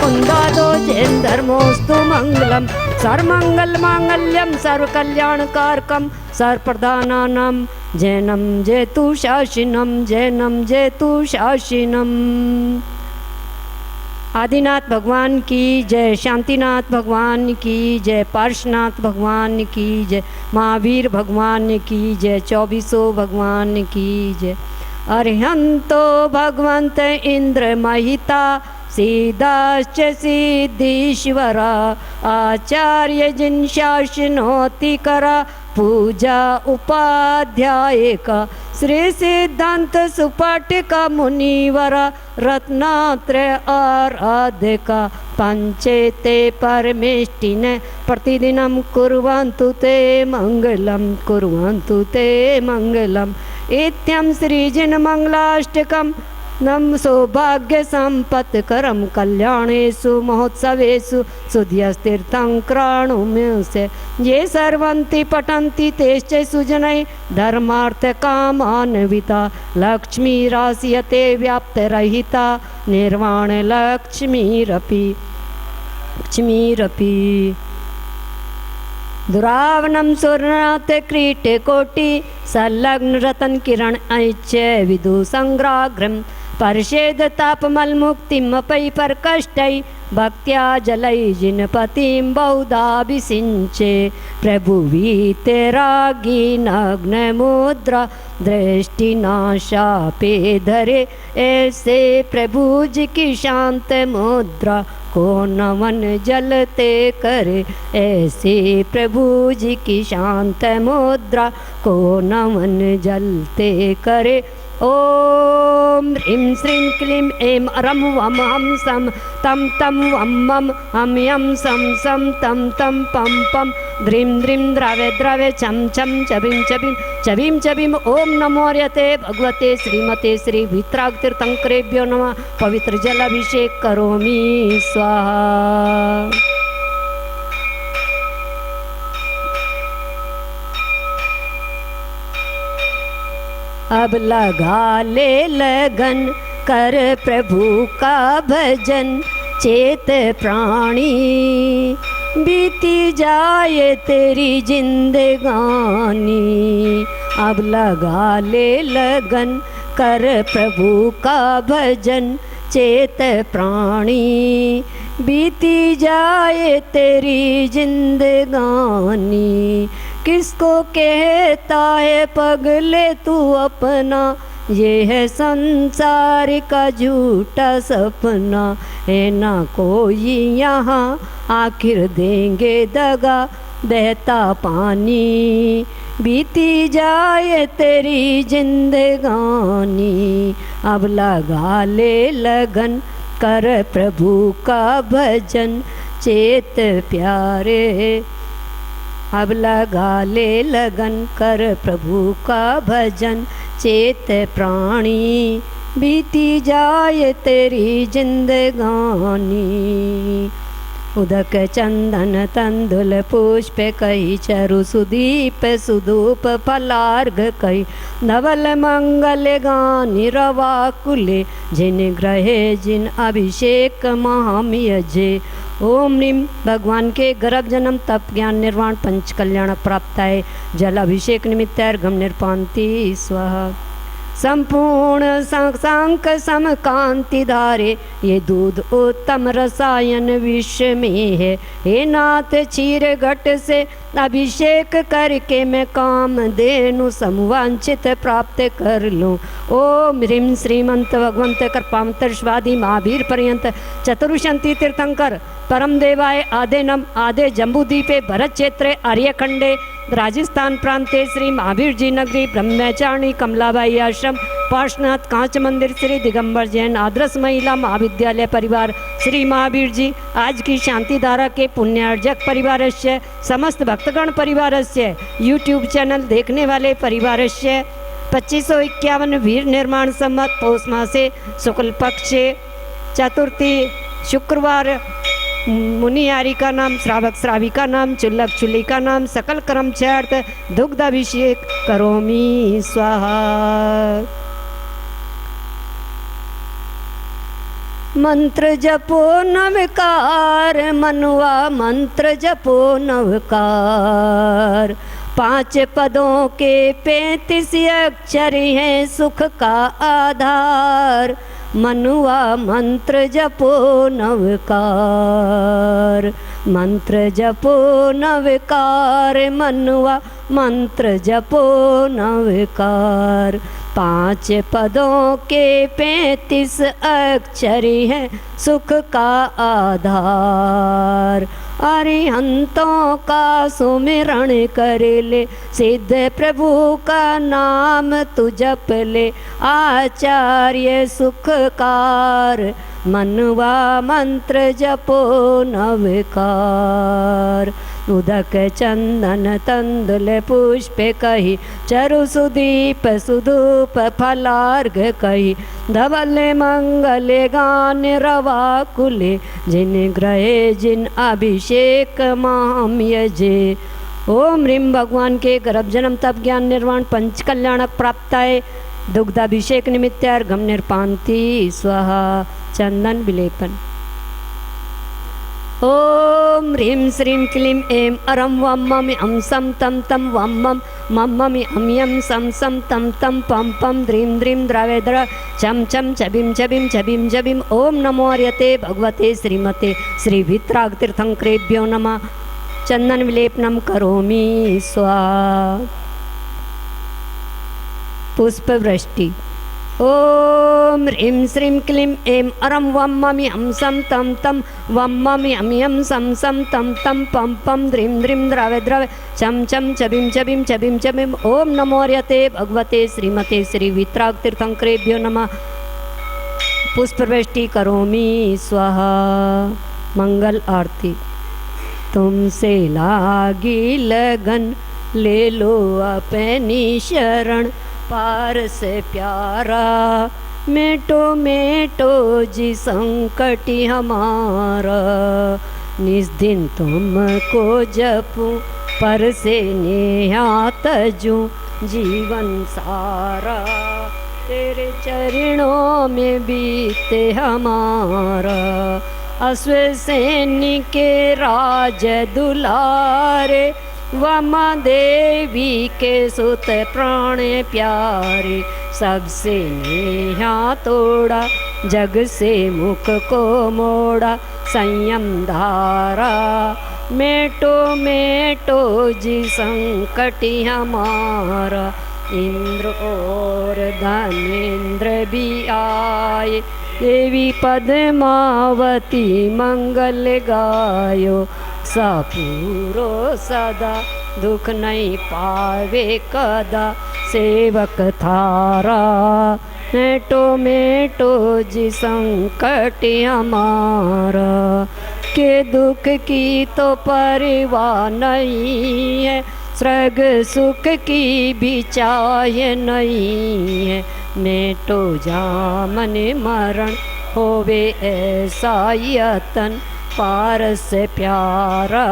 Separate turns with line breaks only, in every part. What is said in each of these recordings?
वृंदादो जैन धर्मोस्तु मंगलम सर्वमंगल मांगल्यम सर्वकल्याणकारकम सर्वप्रधानानाम जैनम जयतु शासिनम जैनम जयतु शासिनम। आदिनाथ भगवान की जय, शांतिनाथ भगवान की जय, पार्श्वनाथ भगवान की जय, महावीर भगवान की जय, 24 भगवान की जय। अर्हंतो भगवंत इंद्र महिता सिद्धाश्च सिद्धीश्वरा आचार्य जिन शासनोति करा पूजा उपाध्यायिका श्री सिद्धांत सुपाठिका मुनिवरा रत्नात्रय आराधिका पंचेते परमेष्टिन प्रतिदिनं कुर्वन्तु ते मंगलम कुर्वन्तु ते मंगलम। इत्यं श्रीजिन मंगलाष्टकम नम सौभाग्य संपत्करम कल्याणेषु महोत्सवेषु सुधियस्तीर्थंक्राणुमेसे ये सर्वन्ति पठन्ति तेश्च सुजनै धर्मार्थ कामान्विता लक्ष्मी रास्यते व्याप्तरहिता निर्वाण लक्ष्मीरपि दुरावनम सुरनाथ क्रीटे कोटि संलग्न रतन किरण ऐच्य विदु संग्राग्रम परषेद तापमल मुक्तिमपै पर कष्टै भक्त्या जलै जिनपतिं बहुधाभिषिञ्चे प्रभुवी तेरागी नग्न मुद्रा दृष्टिनाशापे धरे ऐसे प्रभु जी की शांत मुद्रा को नमन जलते करे ऐसे प्रभु जी की शांत मुद्रा को नमन जलते करे। ओम ह्रीं श्रीं क्लीं ऐं रं वं हं सं तं तं वं मं हम यं सं सं तं तं पं पं द्रीं द्रीं द्रावे द्रावे चं चं चबिं चबिं चबिं चबिं। ओम नमोर्यते भगवते श्रीमते श्री वित्राग तीर्थंकरेभ्यो नमः। पवित्र जलाभिषेक करोमि स्वाहा। अब लगा ले लगन कर प्रभु का भजन चेत प्राणी बीती जाए तेरी जिंदगानी। अब लगा ले लगन कर प्रभु का भजन चेत प्राणी बीती जाए तेरी जिंदगानी। किसको कहता है पगले तू अपना ये है संसार का झूठा सपना है ना कोई यहाँ आखिर देंगे दगा बहता पानी बीती जाए तेरी जिंदगानी। अब लगा ले लगन कर प्रभु का भजन चेत प्यारे। अब लगा ले लगन कर प्रभु का भजन चेत प्राणी बीती जाए तेरी जिंदगानी। उदक चंदन तंदुल पुष्प कई चरु सुदीप सुधूप फलार्घ कई नवल मंगल गानि रवा कुले जिन ग्रहे जिन अभिषेक महाम यजे। ओम नीम भगवान के गर्भ जन्म तप ज्ञान निर्वाण पंच कल्याण प्राप्त है। जल अभिषेक निमित्त अर्घम निर्पांति स्वाहा। संपूर्ण सांक सम कांति धारे ये दूध उत्तम रसायन विष में है। हे नाथ क्षीर घट से अभिषेक करके मैं काम धेनु समवांचित प्राप्त कर लूँ। ओम ह्रीं श्रीमंत भगवंत कृपामंत्र स्वाधि महावीर पर्यंत चतुर्शंति तीर्थंकर परम देवाय आदे नम आदे जम्बूद्वीपे भरत क्षेत्रे आर्यखंडे राजस्थान प्रांते श्री महावीर जी नगरी ब्रह्मचारिणी कमलाबाई आश्रम पार्श्वनाथ कांच मंदिर श्री दिगंबर जैन आदर्श महिला महाविद्यालय परिवार श्री महावीर जी आज की शांति धारा के पुण्यार्जक परिवार से समस्त भक्तगण परिवार से यूट्यूब चैनल देखने वाले परिवार से 2551 वीर निर्माण सम्मत पौष मासे शुक्ल पक्ष चतुर्थी शुक्रवार मुनियारी का नाम श्रावक श्राविका नाम चुल्लक चुल्लिका नाम सकल कर्मचार्थ दुग्धाभिषेक करोमि स्वाहा। मंत्र जपो नवकार मनुआ मंत्र जपो नवकार। 5 पदों के 35 अक्षर हैं सुख का आधार। मनुआ मंत्र जपो नवकार। मंत्र जपो नवकार मनुआ मंत्र जपो नवकार। 5 पदों के 35 अक्षर हैं सुख का आधार। अरिहंतों का सुमिरण कर ले सिद्ध प्रभु का नाम तू जप ले आचार्य सुखकार। मनुआ मंत्र जपो नवकार। उदक चंदन तंदुल पुष्प कही चरु सुदीप सुधूप फलार्घ कही। धवल मंगल गान रवा कुले जिन ग्रहे जिन अभिषेक माम यजे। ओम ह्रीम भगवान के गर्भ जन्म तप ज्ञान निर्वाण पंच कल्याणक प्राप्ताय दुग्धाभिषेक निमित्त अर्घम निर्पान्ति स्वाहा। चंदन विलेपन। ओम ह्रीं श्रीं क्लीं ऐं अरं वं मं अं सं तं तं वं मं मं अं यं सं सं तं तं पं पं द्रीं द्रीं द्रावे द्र चं चं छबिं छबिं छबिं छबिं। ओम नमो अर्यते भगवते श्रीमते श्री वीतरागतीर्थंकरेभ्यो नमः। चंदन विलेपनम करोमि स्वाहा। पुष्पवृष्टि। ओम ह्रीं श्रीं क्लीं ऐं अरं वं मं अं सं तं तं वं मं अं यं सं सं तं तं पं पं द्रीं द्रीं द्रावे द्रावे चं चं छबिं छबिं छबिं छबिं। ओम नमो अर्यते भगवते श्रीमते श्री वीतरागतीर्थंकरेभ्यो नमः। पुष्पवृष्टि करोमि स्वाहा। मंगल आरती। तुमसे लागी लगन ले लो अपनी शरण पार से प्यारा। मेटो मेटो जी संकटी हमारा। निस दिन तुमको जपूं पर से नेहा तजूं जीवन सारा। तेरे चरणों में बीते हमारा। अश्वसेनी के राज दुलारे वमा देवी के सुत प्राण प्यारे। सबसे नेहा तोड़ा जग से मुख को मोड़ा संयम धारा। मेटो मेटो जी संकटी हमारा। इंद्र और धनेन्द्र भी आए देवी पद्मावती मंगल गायो। सपूरो सदा दुख नहीं पावे कदा सेवक थारा। मेटो मेटो जी संकट हमारा। के दुख की तो परवाह नहीं है स्वर्ग सुख की भी चाह नहीं है। मेटो जामन मरण होवे ऐसा यतन पार से प्यारा।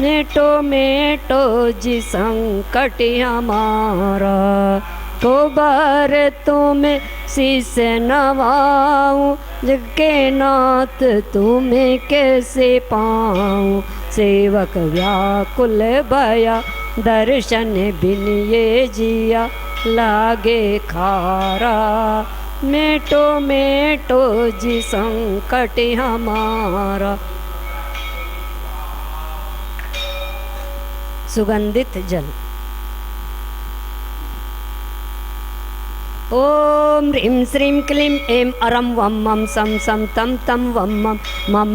मेटो मेटो जी संकट हमारा। तो बार तुम्हें शीश नवाऊं जग के नाथ तुम्हें कैसे पाऊं। सेवक व्याकुल भया दर्शन बिन ये जिया लागे खारा। मेटो मेटो जी संकट हमारा। सुगंधित जल। ओम ह्रीं श्रीं क्लीं ऐं अरं वं मं सं सं तं तं वं मं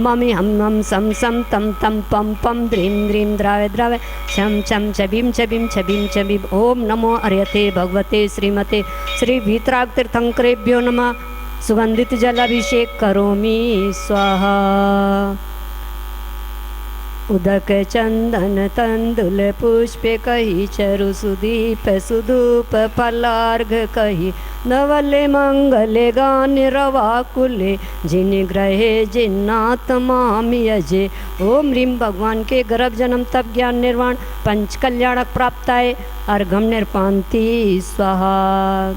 मं हं हं सं सं तं तं पं पं द्रीं द्रीं द्रावे द्रावे छं छं छबिं छबिं छबिं छबिं। ओम नमो अर्यते भगवते श्रीमते श्री वीतरागतीर्थंकरेभ्यो नमः। सुगंधित जलाभिषेक करोमि स्वाहा। उदक चंदन तंदुल पुष्प कही चरु सुदीप सुधूप फलार्घ कही। नवल मंगल गान रवा कुले जिन ग्रहे जिन्नाथ माम यजे। ओम ह्रीं भगवान के गर्भ जन्म तप ज्ञान निर्वाण पंच कल्याणक प्राप्ताय अर्घम निर्पान्ति स्वाहा।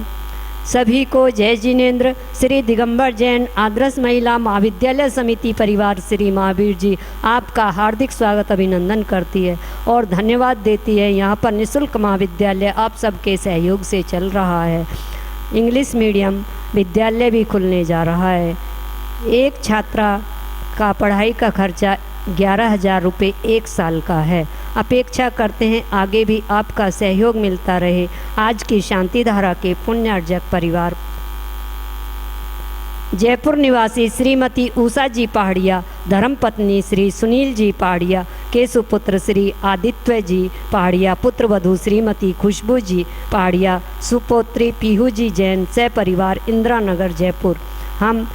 सभी को जय जिनेन्द्र। श्री दिगंबर जैन आदर्श महिला महाविद्यालय समिति परिवार श्री महावीर जी आपका हार्दिक स्वागत अभिनंदन करती है और धन्यवाद देती है। यहाँ पर निःशुल्क महाविद्यालय आप सबके सहयोग से चल रहा है। इंग्लिश मीडियम विद्यालय भी खुलने जा रहा है। एक छात्रा का पढ़ाई का खर्चा 11,000 रुपये 1 साल का है। अपेक्षा करते हैं आगे भी आपका सहयोग मिलता रहे। आज की शांति धारा के पुण्यार्जक परिवार जयपुर निवासी श्रीमती उषा जी पहाड़िया, धर्मपत्नी श्री सुनील जी पहाड़िया के सुपुत्र श्री आदित्य जी पहाड़िया, पुत्र वधू श्रीमती खुशबू जी पहाड़िया, सुपोत्री पीहू जी जैन, सह परिवार इंदिरा नगर जयपुर। हम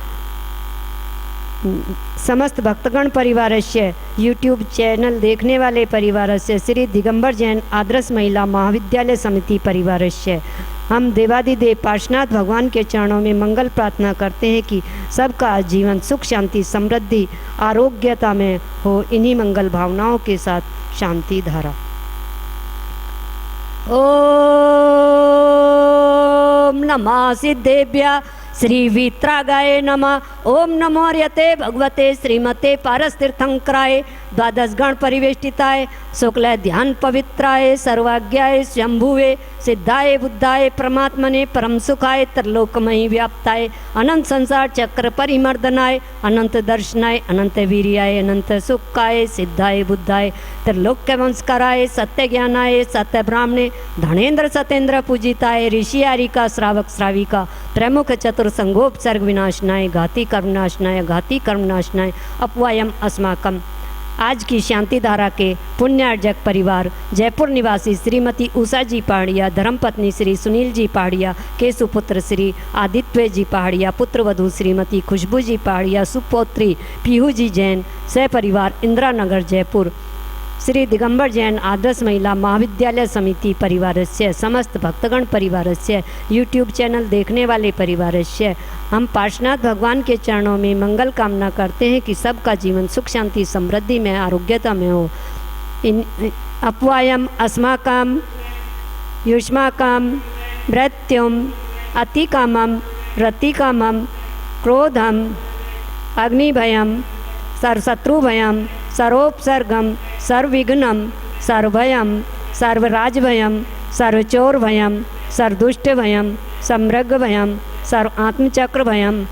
समस्त भक्तगण परिवारस्य यूट्यूब चैनल देखने वाले परिवारस्य श्री दिगंबर जैन आदर्श महिला महाविद्यालय समिति परिवारस्य हम देवादिदेव पार्श्वनाथ भगवान के चरणों में मंगल प्रार्थना करते हैं कि सबका जीवन सुख शांति समृद्धि आरोग्यता में हो। इन्हीं मंगल भावनाओं के साथ शांति धारा। ओम नमः सिद्धेभ्यः श्री वीत्रागाय नमः। ओम नमो अर्यते भगवते श्रीमते पारसतीर्थंकराय द्वादश गण परिवेष्टिताय शुक्ल ध्यान पवित्राय सर्वाज्ञाय शंभुवे सिद्धाय बुद्धाय परमात्मने परम सुखाय त्रिलोकमयी व्याप्ताय अनंत संसार चक्र परिमर्दनाय अनंत दर्शनाय अनंत वीर्याय अनंत सुखाय सिद्धाय बुद्धाय त्रिलोक्य वंशकराय सत्य ज्ञानाय सत्य ब्राह्मणे धनेन्द्र सतेन्द्र पूजिताय ऋषि आरिका श्रावक श्राविका त्रैमुख चतुर संगोपसर्ग विनाशनाय घाती कर्मनाशनाय अपवायम अस्माकम। आज की शांति धारा के पुण्यार्जक परिवार जयपुर निवासी श्रीमती उषा जी पहाड़िया, धर्मपत्नी श्री सुनील जी पहाड़िया के सुपुत्र श्री आदित्य जी पहाड़िया, पुत्र वधू श्रीमती खुशबू जी पहाड़िया, सुपौत्री पीहू जी जैन, सह परिवार इंदिरा नगर जयपुर। श्री दिगंबर जैन आदर्श महिला महाविद्यालय समिति परिवारस्य समस्त भक्तगण परिवारस्य यूट्यूब चैनल देखने वाले परिवारस्य हम पार्श्वनाथ भगवान के चरणों में मंगल कामना करते हैं कि सबका जीवन सुख शांति समृद्धि में आरोग्यता में हो। इन अपवायम अस्माकम युष्माकम मृत्युम अतिकामम रतिकामम क्रोधम अग्निभयम सर्वशत्रुभयम सर्वोपसर्गम सर्वविघ्नम सर्वभयम सर्वराजभयम सर्वचोरभयम सर्वदुष्टभयम सम्रगभयम सर्व आत्मचक्रभयम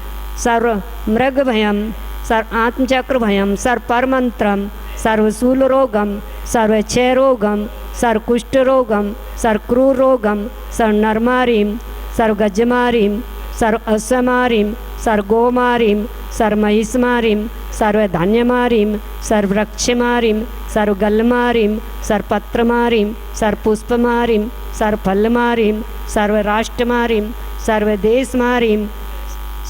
सर्वमृगभयम सर्व आत्मचक्रभयम सर्वपरमंत्रम सर्वशूलरोगम सर्वक्षयरोगम सर्वकुष्ठरोगम सर्वक्रूररोगम सर्वनरमारीम सर्वगजमारीम सर्वअसमारीम सर्वगोमारीम सर्वमहिषमारीम सर्वधान्यमारीम सर्ववृक्षमारीम सर्वगलमारीम सर्वपत्रमारीम सर्वपुष्पमारीम सर्वफलमारीम सर्वराष्ट्रमारीम सर्वदेशमारीम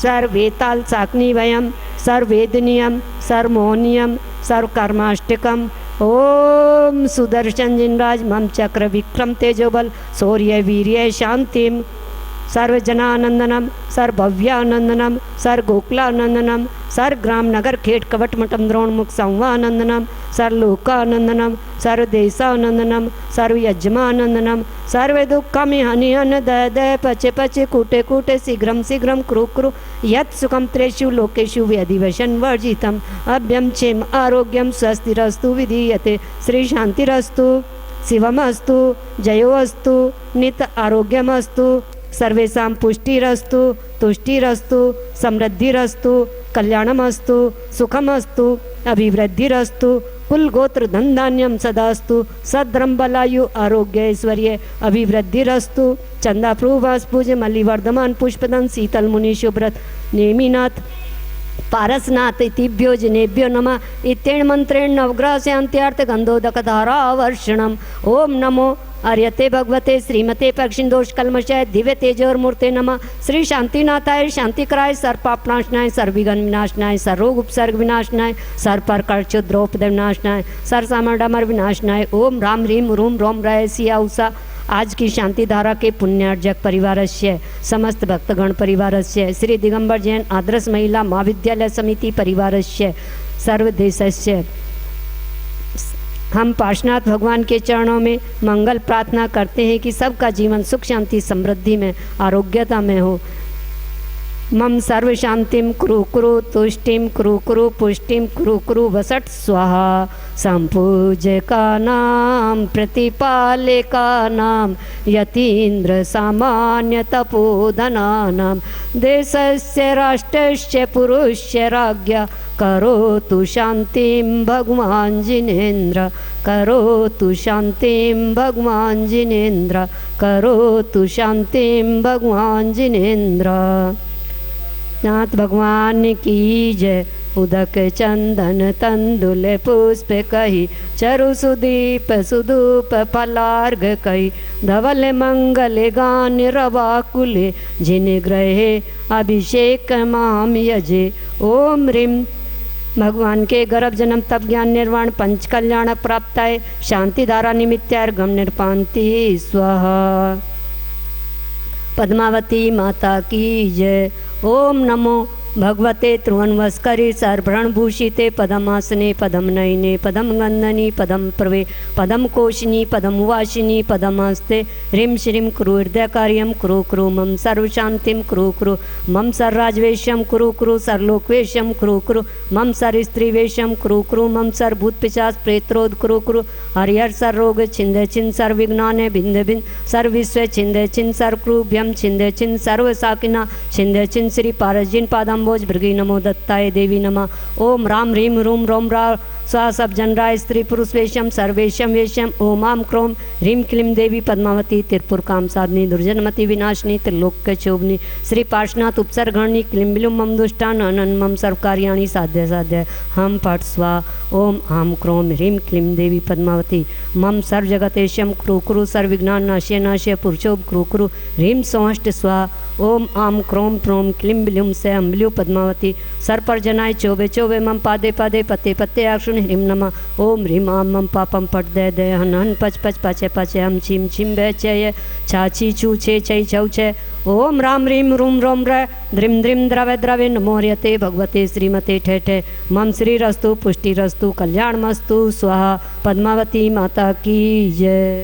सर्ववेताल साग्निभयम सर्ववेदनीयम सर्वमोहनीयम सर्वकर्माष्टकम। ओम सुदर्शन जिनराज मम चक्र विक्रम तेजोबल शौर्य वीर्य शांतिम सर्वजनानंदनम सर्वभव्यानंदनम सर्वगोकुलानंदनम सर्वग्राम नगर खेट कवट मठम द्रोणमुख संवानंदनम सर्वलोकानंदनम सर्वदेशानंदनम सर्वयजमानंदनम सर्वदुःखम हनि हन दय दय पचे पचे कूटे कूटे शीघ्रम शीघ्रम कुरु कुरु यत् सुखम त्रेषु लोकेषु व्यधिवशन वर्जितम अभ्यम क्षेम आरोग्यम स्वस्तिरस्तु विधीयते श्री शांतिरस्तु शिवमस्तु जयोस्तु नित आरोग्यमस्तु सर्वेषां पुष्टिरस्तु तुष्टिरस्तु समृद्धिरस्तु कल्याणमस्तु सुखमस्तु अभिवृद्धिरस्तु कुल गोत्र धन धान्यम सदास्तु सद्रम बलायु आरोग्य ऐश्वर्य अभिवृद्धिरस्तु चंदा प्रूवास पूज मल्लिवर्धमान पुष्पदन शीतल मुनि शुभ्रत नेमिनाथ पारसनाथ इतिभ्यो जनेभ्यो नमः। इत्येन मंत्रेण नवग्रह शांत्यार्थ गंधोदक धारावर्षणम। ओम नमो अर्यते भगवते श्रीमते पक्षिंदोष कलमशाय दिव्य तेजोर्मूर्ते नमः। श्री शांतिनाथाय शांतिकराय सर्वपापनाशनाय सर्वविघ्न विनाशनाय सर्वरोग उपसर्ग विनाशनाय सर्वप्रकर्षुद्रोपद विनाशनाय सर्वसामरडामर विनाशनाय। ओम राम ह्रीम रूम रोम राय सिया उषा। आज की शांति धारा के पुण्यार्जक परिवारस्य समस्त भक्तगण परिवारस्य श्री दिगंबर जैन आदर्श महिला महाविद्यालय समिति परिवारस्य सर्वदेशस्य हम पार्श्वनाथ भगवान के चरणों में मंगल प्रार्थना करते हैं कि सबका जीवन सुख शांति समृद्धि में आरोग्यता में हो। मम सर्व शांतिम कुरु कुरु तुष्टिम कुरु कुरु पुष्टिम कुरु कुरु वसट स्वाहा। संपूजका नाम प्रतिपालिका नाम यतीन्द्र सामान्य तपोधना नाम देशस्य राष्ट्रस्य पुरुष्य राज्ञा करोतु शांतिं भगवान जिनेन्द्र करोतु शांतिं भगवान जिनेन्द्र करोतु शांतिं भगवान जिनेन्द्र। नाथ भगवान की जय। उदक चंदन तंदुल पुष्प कही चरु सुदीप सुधूप फलार्घ कही धवल मंगल गान रवाकुले जिन ग्रहे अभिषेक माम यजे। ओम ह्रीम भगवान के गर्भ जन्म तप ज्ञान निर्वाण पंच कल्याण प्राप्ताय शांति धारा निमित्तार्घम निर्पान्ति स्वाहा। पद्मावती माता की जय। ओम नमो भगवते त्रिभुवनमस्करि सर्वभूषिते पदमासने पदम नयने पदम गंधनी पदम प्रवे पदम कोशिनी पदम वासिनी पदमस्ते। ह्रीं श्रीं कुरु हृदयकार्यं कुरु कुरु मम सर्वशान्तिं कुरु कुरु मम सर्वराजवेशं कुरु कुरु सर्वलोकवेशं कुरु कुरु मम सर्वस्त्रीवेशं कुरु कुरु मम सर्वभूतपिशाच प्रेत्रोध कुरु कुरु हरिहर सर्वरोग छिंदे छिन सर्वविघ्नाने भिंद भिंद सर्वविश्व छिंदे छिन सर्वक्रूभ्यम छिंदे छिन सर्वसाकिना छिंदे छिन श्री पारसजिन पादाम्बोज भृगी नमो दत्ताय देवी नमः। ओम राम ह्रीम रूम रोम रा स्वा सब जनराय स्त्री पुरुष वेशम सर्वेशम वेशम। ओम आम क्रोम ह्रीम क्लीम देवी पद्मावती त्रिपुर काम साधनी दुर्जनमति विनाशिनी त्रिलोक शोभनी श्री पार्श्वनाथ उपसर्गणी क्लीम बिलुम मम दुष्टान अनन मम सर्वकार्याणि साध्य साध्य हम पट स्वा। ओम आम क्रोम ह्रीम क्लीम देवी पद्मावती मम सर्व जगतेशम कुरु कुरु सर्वविघ्नान नाशय नाशय पुरुषोभ कुरु कुरु ह्रीम सोष्ट स्वा। ओम आम क्रोम प्रोम क्लीम बिलुम से अम्बल्यु पद्मावती सर पर जनाय चोबे चोबे मम पादे पादे पते पते अक्षुण ह्रीम नमः। ओम ह्रीम आम मम पापम पट दे दे हन हन पच पच पाचे पाचे हम छिम छिम बे चय छाची छू छे छै छौ छे। ओम राम ह्रीम रूम रोम र द्रिम द्रिम द्रवे द्रवे नमोर्यते भगवते श्रीमते ठे ठे मम श्री रस्तु पुष्टि रस्तु कल्याण मस्तु स्वाहा। पद्मावती माता की जय।